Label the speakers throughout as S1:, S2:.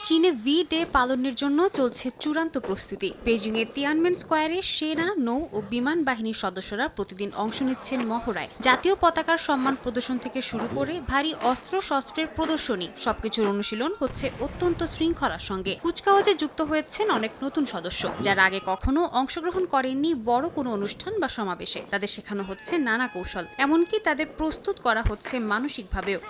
S1: চীনে V day পালনের জন্য চলছে চূড়ান্ত প্রস্তুতি। বেজিংয়ের তিয়ানমেন স্কয়ারে সেনা, নৌ ও বিমান বাহিনীর সদস্যরা প্রতিদিন অংশ নিচ্ছেন মহড়ায়। জাতীয় পতাকার সম্মান প্রদর্শন থেকে শুরু করে ভারী অস্ত্র-শস্ত্রের প্রদর্শনী, সবকিছুর অনুশীলন হচ্ছে অত্যন্ত শৃঙ্খলার সঙ্গে। কুচকাওয়াজে যুক্ত হয়েছেন অনেক নতুন সদস্য, যারা আগে কখনো অংশগ্রহণ করেননি বড় কোনো অনুষ্ঠান বা সমাবেশে। তাদের শেখানো হচ্ছে নানা কৌশল, এমনকি তাদের প্রস্তুত করা হচ্ছে মানসিকভাবেও।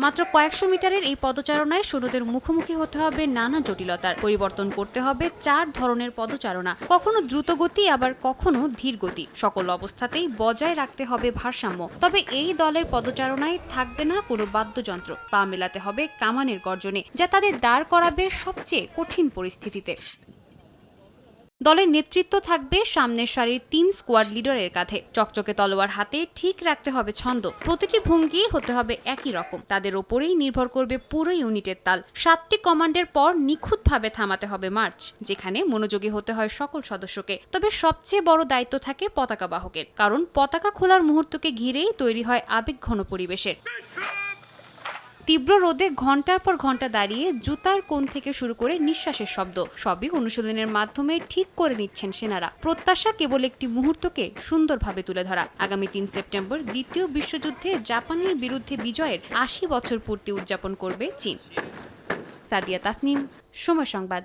S1: মাত্র কয়েকশো মিটারের এই পদচারণায় সৈন্যদের মুখোমুখি হতে হবে নানা জটিলতার। পরিবর্তন করতে হবে 4 ধরনের পদচারণা, কখনো দ্রুতগতি আবার কখনো ধীর গতি। সকল অবস্থাতেই বজায় রাখতে হবে ভারসাম্য। তবে এই দলের পদচারণায় থাকবে না কোনো বাদ্যযন্ত্র, পা মেলাতে হবে কামানের গর্জনে, যা তাদের দাঁড় করাবে সবচেয়ে কঠিন পরিস্থিতিতে। দলের নেতৃত্ব থাকবে সামনের সারির 3 স্কোয়াড লিডারের কাঁধে। চকচকে তলোয়ার হাতে ঠিক রাখতে হবে ছন্দ, প্রতিটি ভঙ্গি হতে হবে একই রকম। তাদের ওপরেই নির্ভর করবে পুরো ইউনিটের তাল। 7টি কমান্ডের পর নিখুঁতভাবে থামাতে হবে মার্চ, যেখানে মনোযোগী হতে হয় সকল সদস্যকে। তবে সবচেয়ে বড় দায়িত্ব থাকে পতাকা বাহকের, কারণ পতাকা খোলার মুহূর্তকে ঘিরেই তৈরি হয় আবেগঘন পরিবেশের। তীব্র রোদে ঘন্টার পর ঘন্টা দাঁড়িয়ে জুতার কোণ থেকে শুরু করে নিঃশ্বাসের শব্দ সবই অনুশীলনের মাধ্যমে ঠিক করে নিচ্ছেন সেনারা। প্রত্যাশা কেবল একটি মুহূর্তকে সুন্দরভাবে তুলে ধরা। আগামী 3 সেপ্টেম্বর দ্বিতীয় বিশ্বযুদ্ধে জাপানের বিরুদ্ধে বিজয়ের 80 বছর পূর্তি উদযাপন করবে চীন। সাদিয়া তাসনিম, সময় সংবাদ।